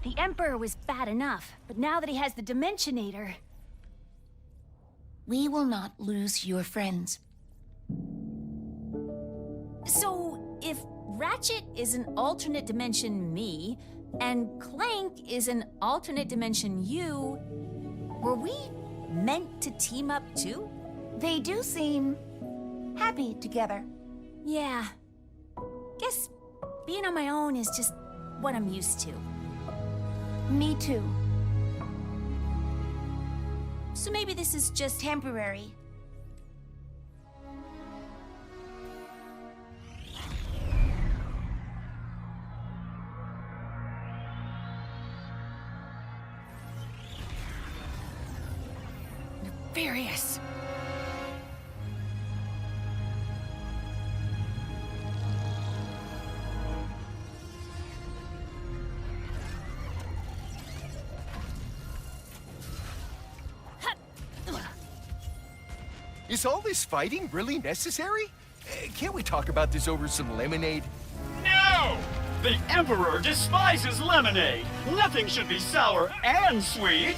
The Emperor was bad enough, but now that he has the Dimensionator... We will not lose your friends. So, if Ratchet is an alternate dimension me, and Clank is an alternate dimension you, were we meant to team up too? They do seem happy together. Yeah. Guess being on my own is just what I'm used to. Me too. So maybe this is just Temporary. nefarious. Is all this fighting really necessary? Can't we talk about this over some lemonade? No! The Emperor despises lemonade. Nothing should be sour and sweet.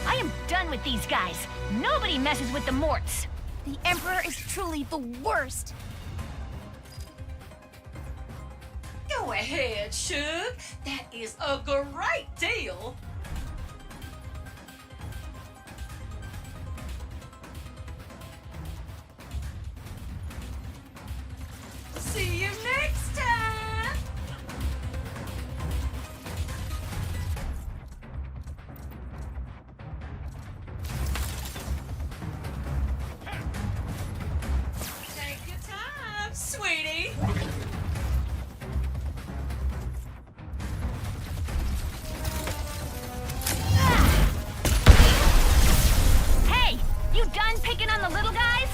I am done with these guys. Nobody messes with the Morts. The Emperor is truly the worst. Go ahead, Shug. That is a great deal. See you next time. Take your time, sweetie. Hey, you done picking on the little guys?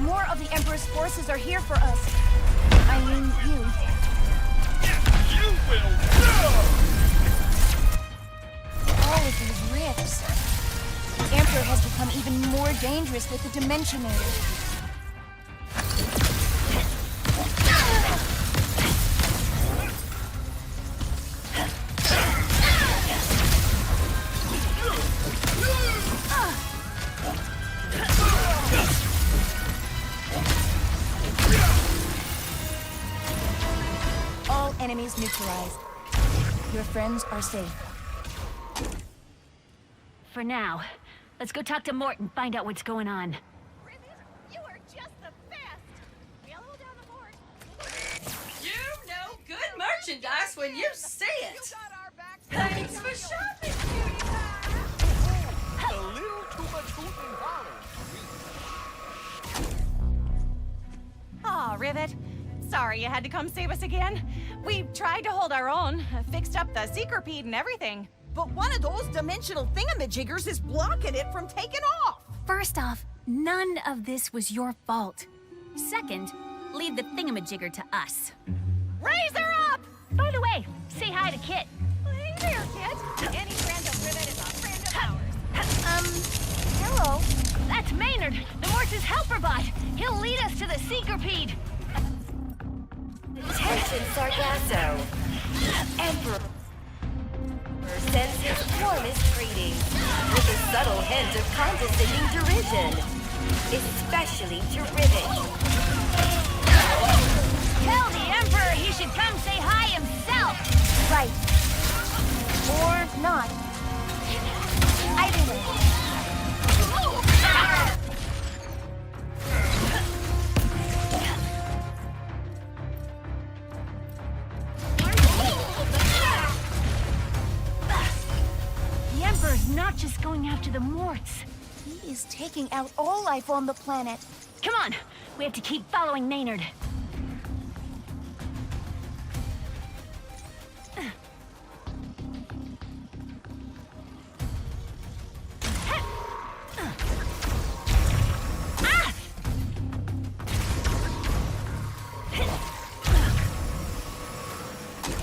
More of the Emperor's forces are here for us. I mean, you. You will All of these rifts. The Emperor has become even more dangerous with the Dimensionator. All enemies neutralized. Your friends are safe. For now. Let's go talk to Mort and find out what's going on. You are just the best! Yellow down the board. You know good merchandise when you see it. Got our back. Thanks for shopping, cutie pie. A little too much hoot and holler. Aw, Rivet. Sorry you had to come save us again. We tried to hold our own, fixed up the Seekerpede and everything. But one of those dimensional thingamajiggers is blocking it from taking off! First off, none of this was your fault. Second, leave the thingamajigger to us. Raise her up! By the way, say hi to Kit. Hey there, kid. Any friend of Rivet is a friend of ours. Hello. That's Maynard, the Morts' helper bot. He'll lead us to the Seekerpede. Attention, Sargasso. Emperor sends his warmest greetings with a subtle hint of condescending derision, especially to Rivet. Tell the Emperor he should come say hi himself. Right. Or not. Either way. The Emperor's not just going after the Morts. He is taking out all life on the planet. Come on, we have to keep following Maynard.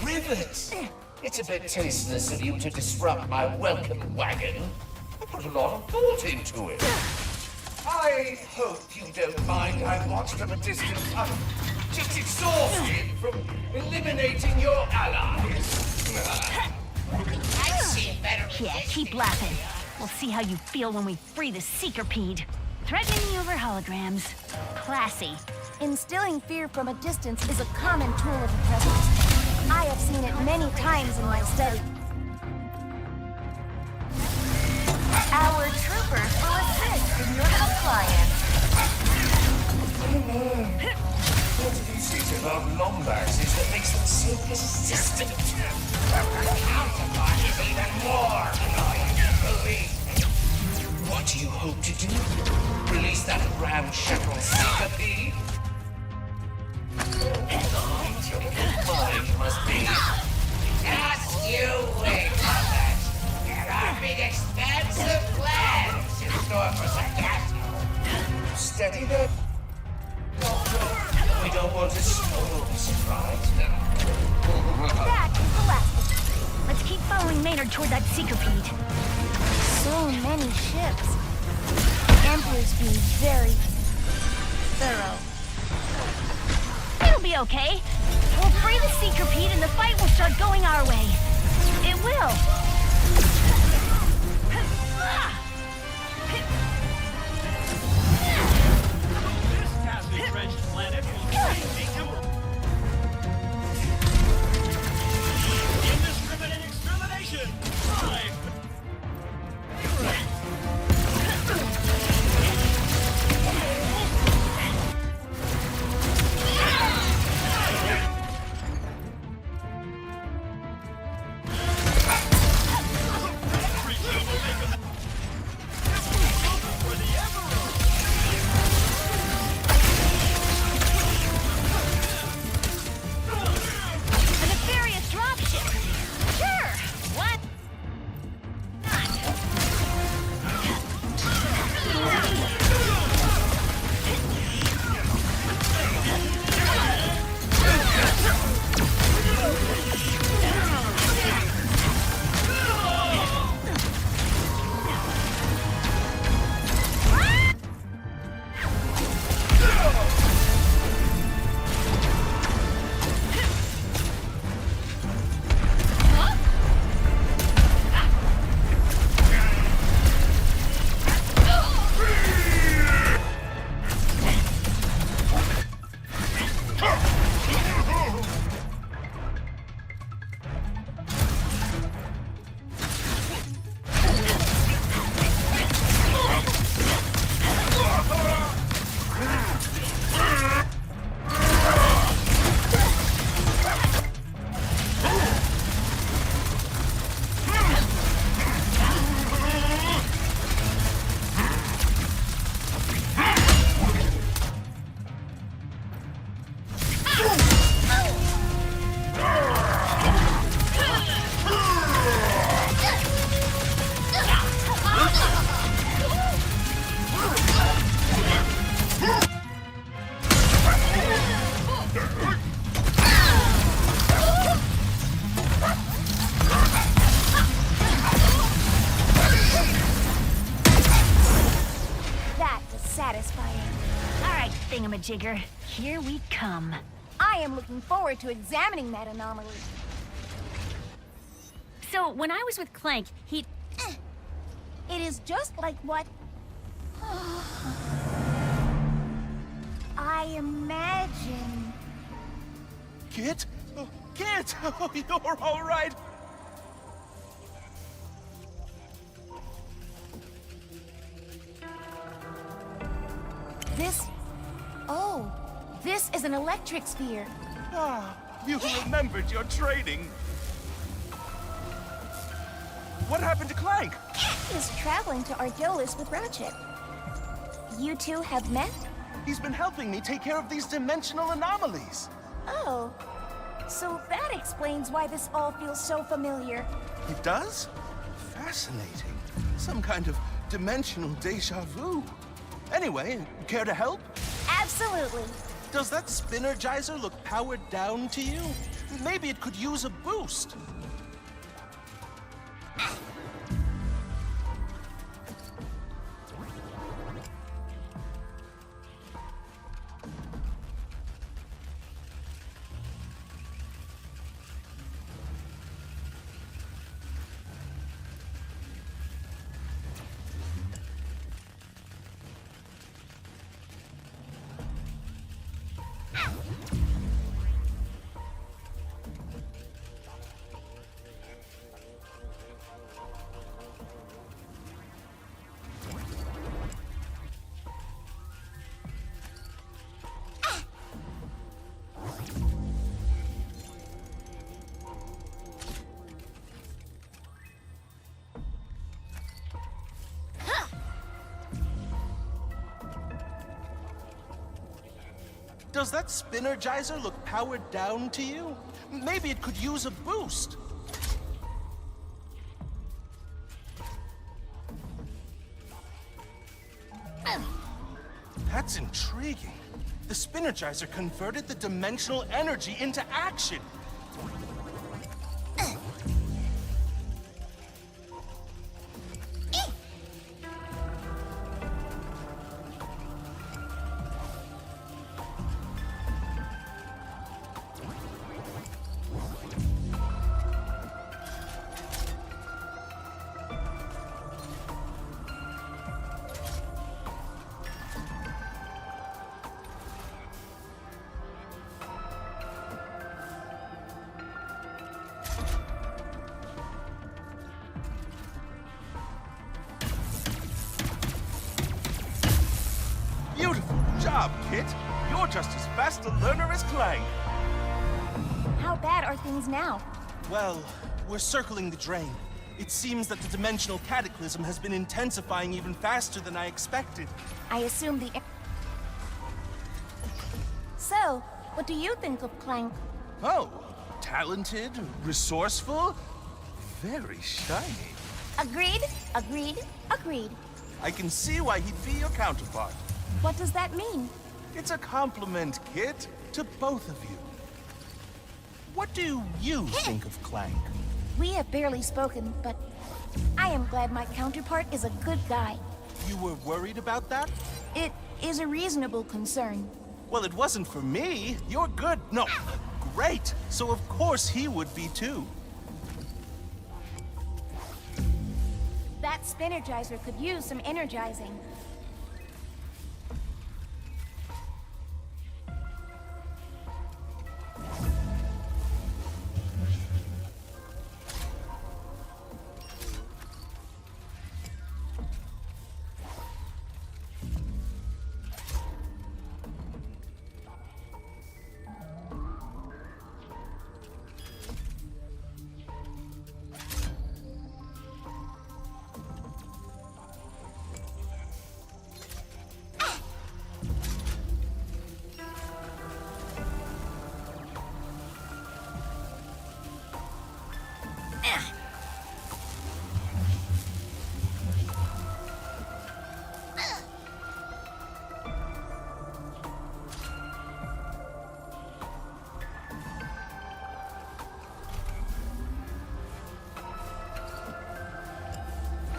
Rivet! It's a bit tasteless of you to disrupt my welcome wagon. put a lot of thought into it. I hope you don't mind I watch from a distance. I'm just exhausted from eliminating your allies. I see a better Yeah, keep laughing. We'll see how you feel when we free the Seekerpede. Threatening you over holograms. Classy. Instilling fear from a distance is a common tool of the presence. I have seen it many times in my study. Our troopers will assist in your compliance. What have you seen about Lombax is that makes them so persistent? Our counterpart is even more annoying, believe me. What do you hope to do? Release that ramshackle Seekerpede? Mine must be. Just you wait, Puppet. There are big expansive plans in store for Sargasso. Steady there. We don't want to spoil the surprise now. That is the last one. Let's keep following Maynard toward that Seekerpede. So many ships. Emperor's being very thorough. It'll be okay. We'll free the Seekerpede and the fight will start going our way. It will. This acid-drenched planet will change the Emerald. Indiscriminate extermination! 5. A nefarious dropship. Sure. What? That was satisfying. All right, thingamajigger. Here we come. I am looking forward to examining that anomaly. So, when I was with Clank, he... It is just like what I imagined. Kit? Oh, Kit! Oh, you're all right. This is an electric sphere. Ah, you remembered your training. What happened to Clank? He is traveling to Argolis with Ratchet. You two have met? He's been helping me take care of these dimensional anomalies. Oh. So that explains why this all feels so familiar. It does? Fascinating. Some kind of dimensional deja vu. Anyway, care to help? Absolutely. Does that spinnergizer look powered down to you? Maybe it could use a boost. Does that Spinnergizer look powered down to you? Maybe it could use a boost. That's intriguing. The Spinnergizer converted the dimensional energy into action. Beautiful job, Kit. You're just as fast a learner as Clank. How bad are things now? Well, we're circling the drain. It seems that the dimensional cataclysm has been intensifying even faster than I expected. I assume the... So, what do you think of Clank? Oh, talented, resourceful, very shiny. Agreed, agreed, agreed. I can see why he'd be your counterpart. What does that mean? It's a compliment, Kit, to both of you. What do you think of Clank? We have barely spoken, but I am glad my counterpart is a good guy. You were worried about that? It is a reasonable concern. Well, it wasn't for me. You're good. No, great. So of course he would be too. That Spinnergizer could use some energizing.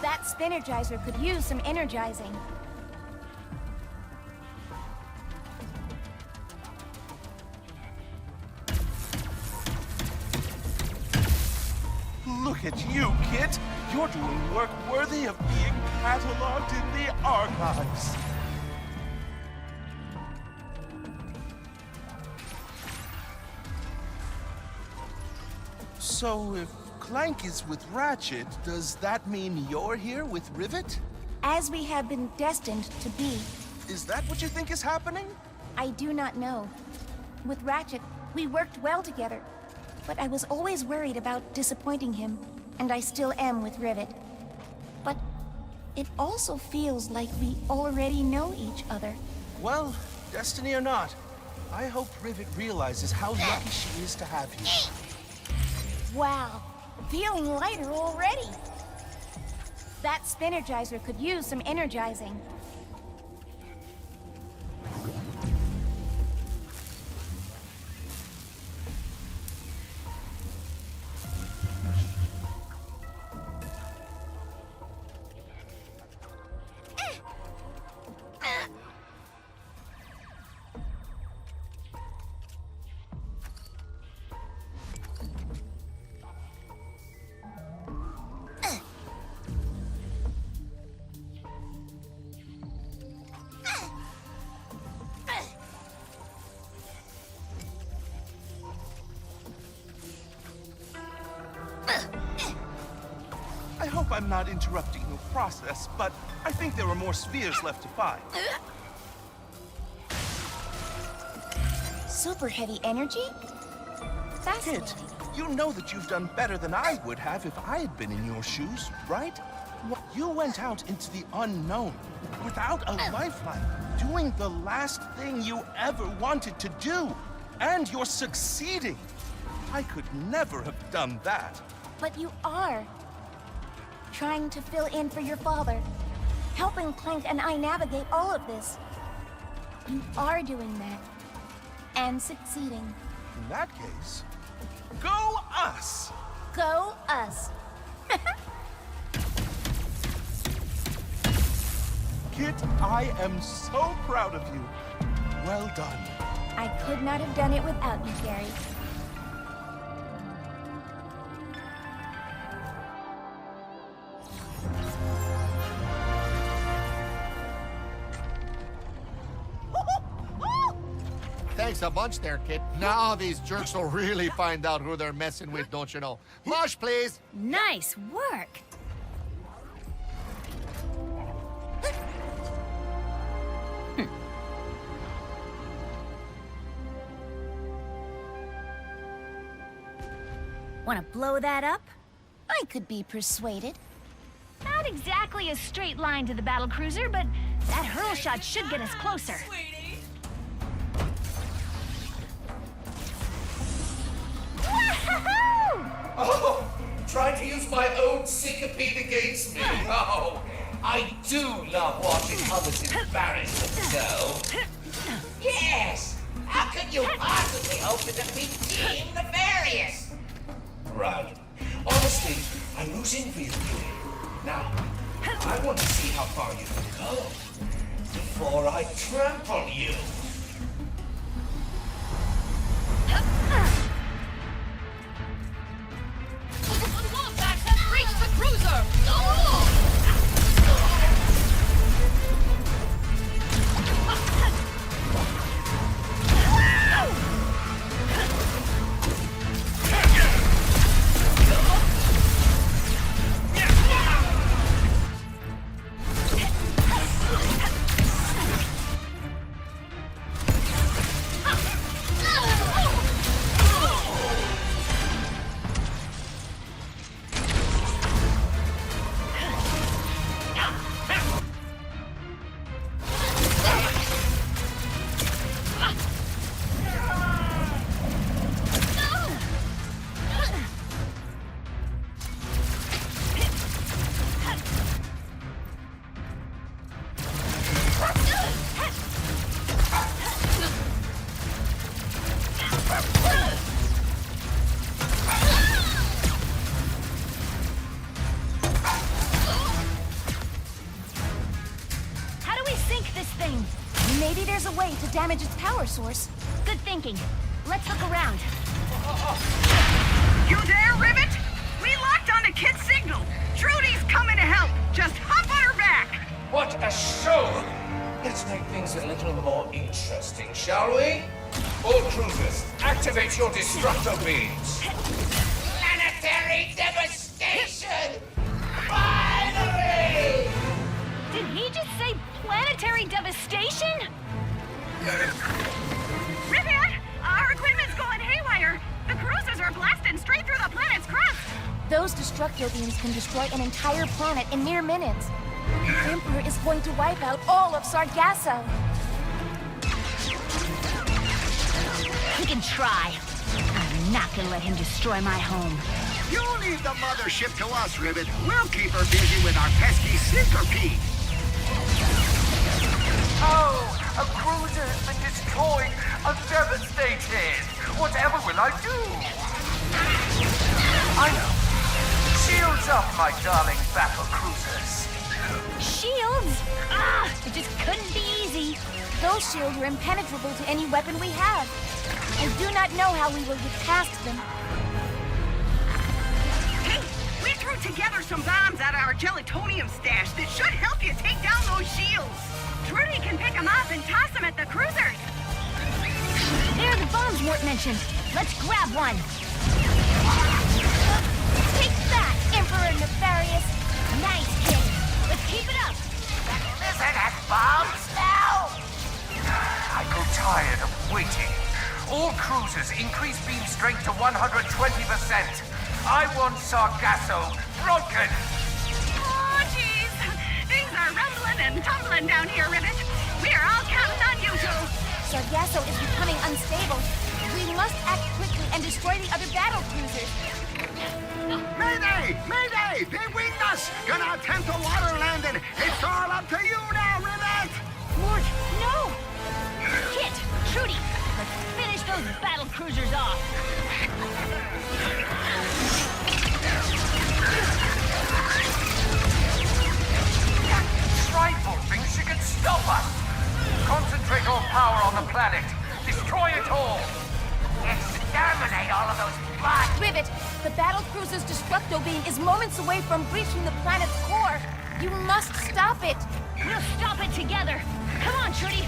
That Spinnergizer could use some energizing. Look at you, Kit. You're doing work worthy of being cataloged in the archives. So if Clank is with Ratchet, does that mean you're here with Rivet? As we have been destined to be. Is that what you think is happening? I do not know. With Ratchet, we worked well together, but I was always worried about disappointing him, and I still am with Rivet. But it also feels like we already know each other. Well, destiny or not, I hope Rivet realizes how lucky she is to have you. Wow, feeling lighter already. That Spinnergizer could use some energizing. I hope I'm not interrupting your process, but I think there are more spheres left to find. Super heavy energy? Fascinating. Kit, you know that you've done better than I would have if I had been in your shoes, right? You went out into the unknown without a lifeline, doing the last thing you ever wanted to do. And you're succeeding. I could never have done that. But you are. Trying to fill in for your father. Helping Clank and I navigate all of this. You are doing that. And succeeding. In that case, go us! Go us. Kit, I am so proud of you. Well done. I could not have done it without you, Gary. Thanks a bunch there, kid. Now these jerks will really find out who they're messing with, don't you know? Mosh, please. Nice work. Want to blow that up? I could be persuaded. Not exactly a straight line to the battle cruiser, but that hurl shot should get us closer. Sweetie. Wahoo! Oh, trying to use my own syncopete against me. Oh, I do love watching others embarrassed themselves. Yes! How could you possibly hope to defeat Team Nefarious? Right. Honestly, I'm losing view here. Now, I want to see how far you can go before I trample you. The Wombat has reached the cruiser! Maybe there's a way to damage its power source. Good thinking. Let's look around. You there, Rivet? We locked onto Kit's signal. Trudy's coming to help. Just hop on her back. What a show! Let's make things a little more interesting, shall we? All cruisers, activate your destructo beams. Planetary devastation! Finally! Did he just say planetary devastation? Rivet, our equipment's going haywire. The cruisers are blasting straight through the planet's crust. Those destructo beams can destroy an entire planet in mere minutes. The Emperor is going to wipe out all of Sargasso. He can try. I'm not gonna let him destroy my home. You leave the mothership to us, Rivet. We'll keep her busy with our pesky centipede. Oh, a cruiser has been destroyed. I'm devastated. Whatever will I do? I know. Shields up, my darling battle cruisers. Shields? Ah, it just couldn't be easy. Those shields are impenetrable to any weapon we have. I do not know how we will get past them. Hey, we threw together some bombs out of our gelatonium stash that should help you take down those shields. Trudy can pick them up and toss them at the cruisers. There are the bombs Mort mentioned. Let's grab one. Take that, Emperor Nefarious. Nice, kid. Let's keep it up. Lizard has bombs now? I grow tired of waiting. All cruisers increase beam strength to 120%. I want Sargasso broken. Oh, falling down here, Rivet. We are all counting on you two. Sargasso is becoming unstable. We must act quickly and destroy the other battle cruisers. Mayday! Mayday! They winged us! Gonna attempt a water landing! It's all up to you now, Rivet! Mort, no! Kit, Trudy, let's finish those battle cruisers off. Frightful thinks she can stop us! Concentrate all power on the planet! Destroy it all! Exterminate all of those black... Rivet, the battle cruiser's destructo beam is moments away from breaching the planet's core. You must stop it. We'll stop it together. Come on, Trudy.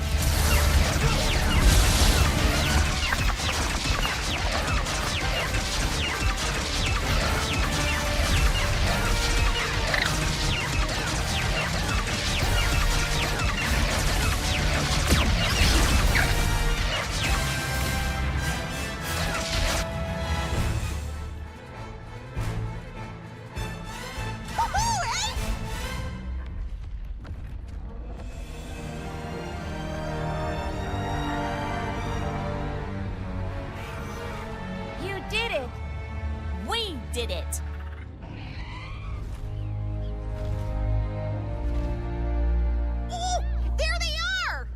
You did it. We did it. Oh, there they are!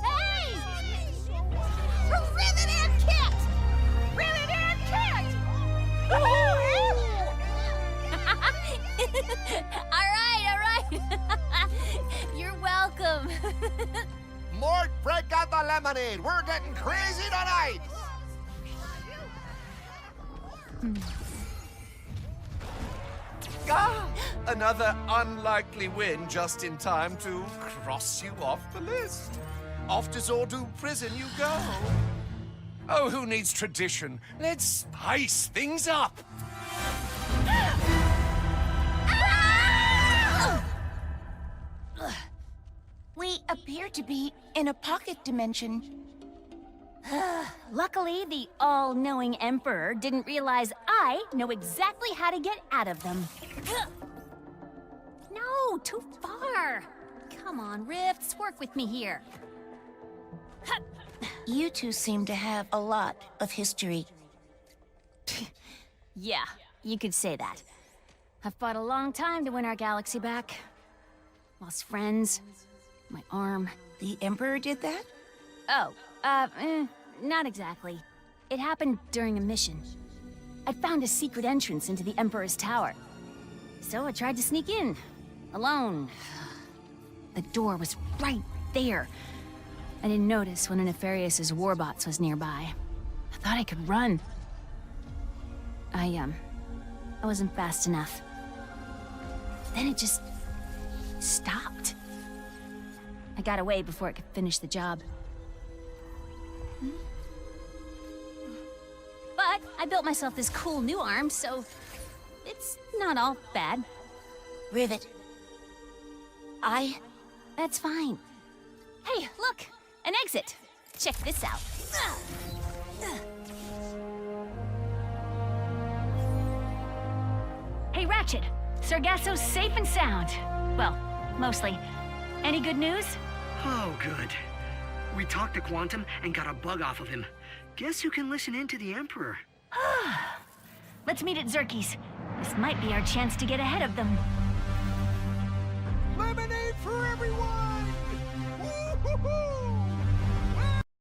Hey! Rivet and Kit! Rivet and Kit! All right. You're welcome. Mort, break out the lemonade. We're getting crazy tonight. Ah, another unlikely win just in time to cross you off the list. Off to Zordu prison you go. Oh, who needs tradition? Let's spice things up. We appear to be in a pocket dimension. Luckily, the all-knowing Emperor didn't realize I know exactly how to get out of them. No, too far. Come on, Rifts, work with me here. You two seem to have a lot of history. Yeah, you could say that. I've fought a long time to win our galaxy back. Lost friends, my arm. The Emperor did that? Oh, not exactly. It happened during a mission. I found a secret entrance into the Emperor's tower. So I tried to sneak in, alone. The door was right there. I didn't notice one of Nefarious' warbots was nearby. I thought I could run. I wasn't fast enough. Then it just stopped. I got away before it could finish the job. But I built myself this cool new arm, so it's not all bad. Rivet. That's fine. Hey, look! An exit! Check this out. Hey, Ratchet. Sargasso's safe and sound. Well, mostly. Any good news? Oh, good. We talked to Quantum and got a bug off of him. Guess you can listen in to the Emperor. Let's meet at Zerky's. This might be our chance to get ahead of them.